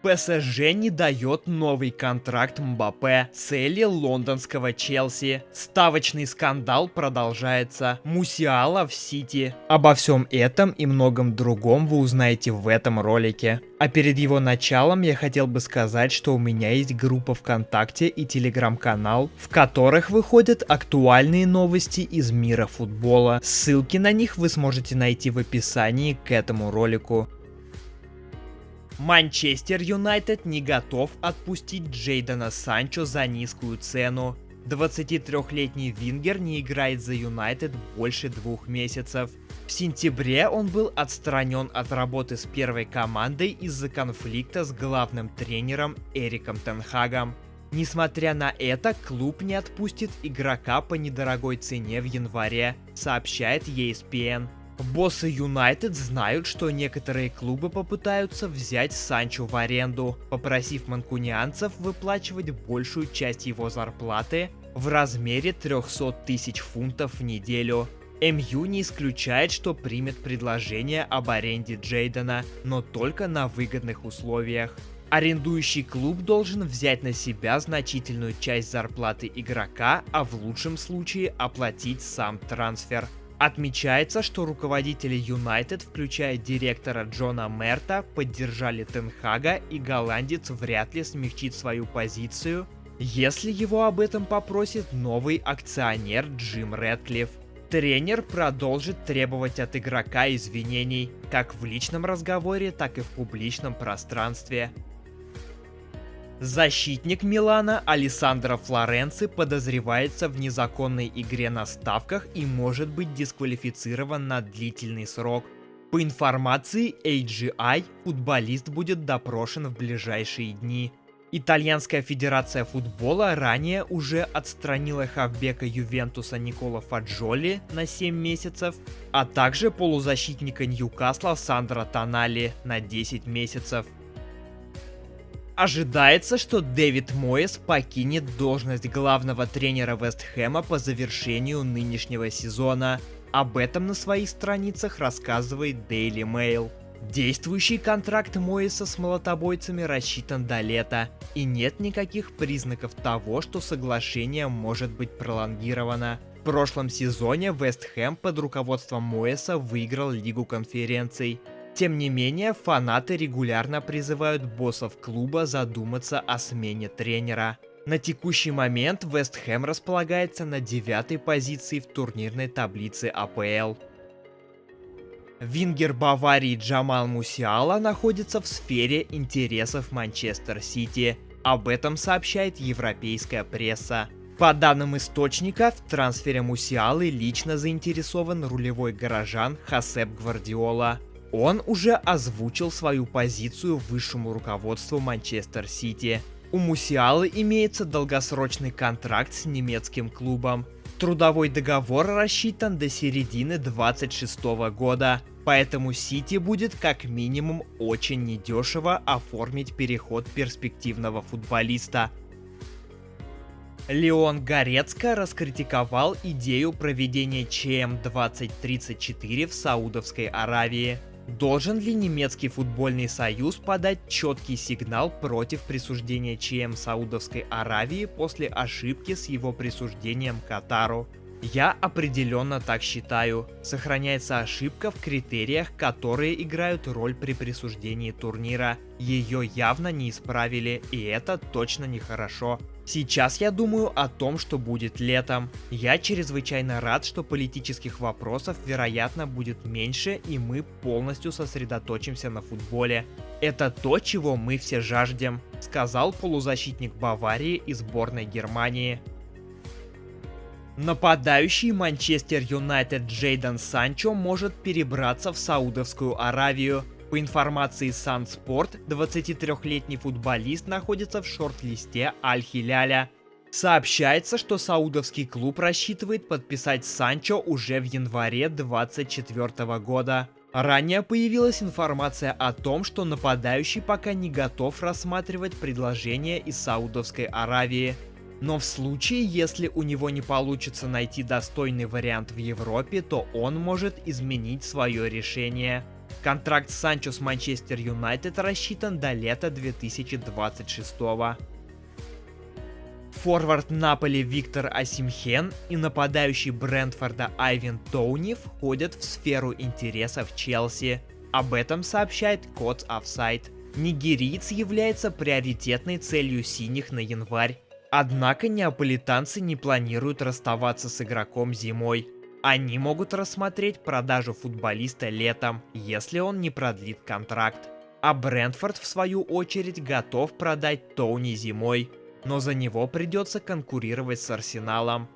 ПСЖ не дает новый контракт Мбаппе, цели лондонского Челси. Ставочный скандал продолжается. Мусиала в Сити. Обо всем этом и многом другом вы узнаете в этом ролике. А перед его началом я хотел бы сказать, что у меня есть группа ВКонтакте и Телеграм-канал, в которых выходят актуальные новости из мира футбола. Ссылки на них вы сможете найти в описании к этому ролику. Манчестер Юнайтед не готов отпустить Джейдона Санчо за низкую цену. 23-летний вингер не играет за Юнайтед больше 2 месяцев. В сентябре он был отстранен от работы с первой командой из-за конфликта с главным тренером Эриком тен Хагом. Несмотря на это, клуб не отпустит игрока по недорогой цене в январе, сообщает ESPN. Боссы Юнайтед знают, что некоторые клубы попытаются взять Санчо в аренду, попросив манкунианцев выплачивать большую часть его зарплаты в размере 300 тысяч фунтов в неделю. МЮ не исключает, что примет предложение об аренде Джейдена, но только на выгодных условиях. Арендующий клуб должен взять на себя значительную часть зарплаты игрока, а в лучшем случае оплатить сам трансфер. Отмечается, что руководители Юнайтед, включая директора Джона Мерта, поддержали Тен Хага, и голландец вряд ли смягчит свою позицию, если его об этом попросит новый акционер Джим Рэдклифф. Тренер продолжит требовать от игрока извинений, как в личном разговоре, так и в публичном пространстве. Защитник Милана Алессандро Флоренци подозревается в незаконной игре на ставках и может быть дисквалифицирован на длительный срок. По информации AGI, футболист будет допрошен в ближайшие дни. Итальянская федерация футбола ранее уже отстранила хавбека Ювентуса Никола Фаджоли на 7 месяцев, а также полузащитника Ньюкасла Сандро Тонали на 10 месяцев. Ожидается, что Дэвид Моэс покинет должность главного тренера Вест Хэма по завершению нынешнего сезона. Об этом на своих страницах рассказывает Daily Mail. Действующий контракт Моэса с молотобойцами рассчитан до лета, и нет никаких признаков того, что соглашение может быть пролонгировано. В прошлом сезоне Вест Хэм под руководством Моэса выиграл Лигу конференций. Тем не менее, фанаты регулярно призывают боссов клуба задуматься о смене тренера. На текущий момент Вест Хэм располагается на 9-й позиции в турнирной таблице АПЛ. Вингер Баварии Джамал Мусиала находится в сфере интересов Манчестер Сити. Об этом сообщает европейская пресса. По данным источника, в трансфере Мусиалы лично заинтересован рулевой горожан Хосеп Гвардиола. Он уже озвучил свою позицию высшему руководству Манчестер Сити. У Мусиалы имеется долгосрочный контракт с немецким клубом. Трудовой договор рассчитан до середины 2026 года, поэтому Сити будет как минимум очень недешево оформить переход перспективного футболиста. Леон Горецко раскритиковал идею проведения ЧМ 2034 в Саудовской Аравии. Должен ли немецкий футбольный союз подать четкий сигнал против присуждения ЧМ Саудовской Аравии после ошибки с его присуждением Катару? Я определенно так считаю. Сохраняется ошибка в критериях, которые играют роль при присуждении турнира. Ее явно не исправили, и это точно нехорошо. Сейчас я думаю о том, что будет летом. Я чрезвычайно рад, что политических вопросов, вероятно, будет меньше, и мы полностью сосредоточимся на футболе. Это то, чего мы все жаждем, сказал полузащитник Баварии и сборной Германии. Нападающий Манчестер Юнайтед Джейдон Санчо может перебраться в Саудовскую Аравию. По информации Sun Sport, 23-летний футболист находится в шорт-листе Аль-Хиляля. Сообщается, что саудовский клуб рассчитывает подписать Санчо уже в январе 2024 года. Ранее появилась информация о том, что нападающий пока не готов рассматривать предложение из Саудовской Аравии. Но в случае, если у него не получится найти достойный вариант в Европе, то он может изменить свое решение. Контракт Санчо с Манчестер Юнайтед рассчитан до лета 2026. Форвард Наполи Виктор Осимхен и нападающий Брентфорда Айвен Тоуни входят в сферу интересов Челси. Об этом сообщает Codes Offside. Нигериец является приоритетной целью синих на январь. Однако неаполитанцы не планируют расставаться с игроком зимой. Они могут рассмотреть продажу футболиста летом, если он не продлит контракт. А Брентфорд, в свою очередь, готов продать Тоуни зимой, но за него придется конкурировать с Арсеналом.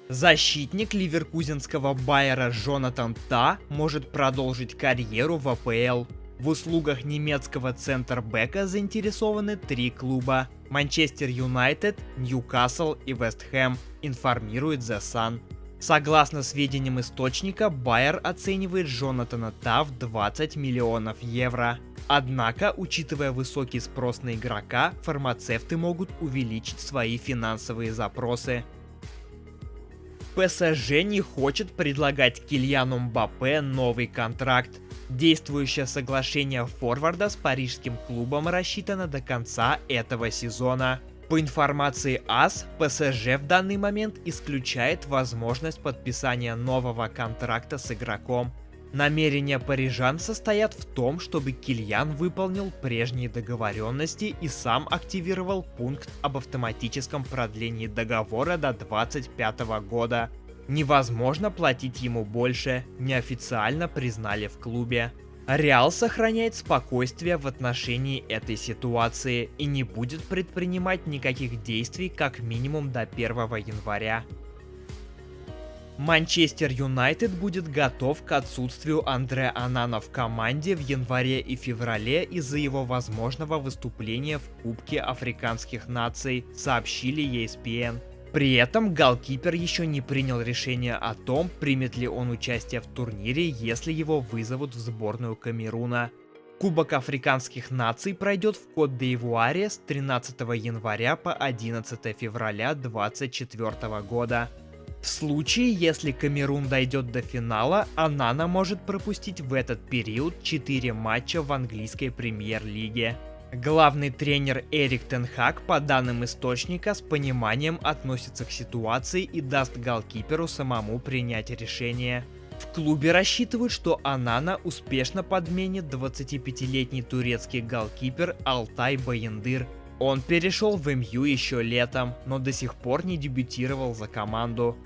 Защитник ливеркузенского Байера Джонатан Та может продолжить карьеру в АПЛ. В услугах немецкого центрбэка заинтересованы 3 клуба – Манчестер Юнайтед, Ньюкасл и Вест Хэм, информирует The Sun. Согласно сведениям источника, Байер оценивает Джонатана Та в 20 миллионов евро. Однако, учитывая высокий спрос на игрока, фармацевты могут увеличить свои финансовые запросы. ПСЖ не хочет предлагать Кильяну Мбаппе новый контракт. Действующее соглашение форварда с парижским клубом рассчитано до конца этого сезона. По информации АС, ПСЖ в данный момент исключает возможность подписания нового контракта с игроком. Намерения парижан состоят в том, чтобы Кильян выполнил прежние договоренности и сам активировал пункт об автоматическом продлении договора до 2025 года. Невозможно платить ему больше, неофициально признали в клубе. Реал сохраняет спокойствие в отношении этой ситуации и не будет предпринимать никаких действий как минимум до 1 января. Манчестер Юнайтед будет готов к отсутствию Андре Онана в команде в январе и феврале из-за его возможного выступления в Кубке Африканских наций, сообщили ESPN. При этом голкипер еще не принял решение о том, примет ли он участие в турнире, если его вызовут в сборную Камеруна. Кубок Африканских наций пройдет в Кот-д'Ивуаре с 13 января по 11 февраля 2024 года. В случае, если Камерун дойдет до финала, Онана может пропустить в этот период 4 матча в английской премьер-лиге. Главный тренер Эрик тен Хаг, по данным источника, с пониманием относится к ситуации и даст голкиперу самому принять решение. В клубе рассчитывают, что Онана успешно подменит 25-летний турецкий голкипер Алтай Баяндыр. Он перешел в МЮ еще летом, но до сих пор не дебютировал за команду.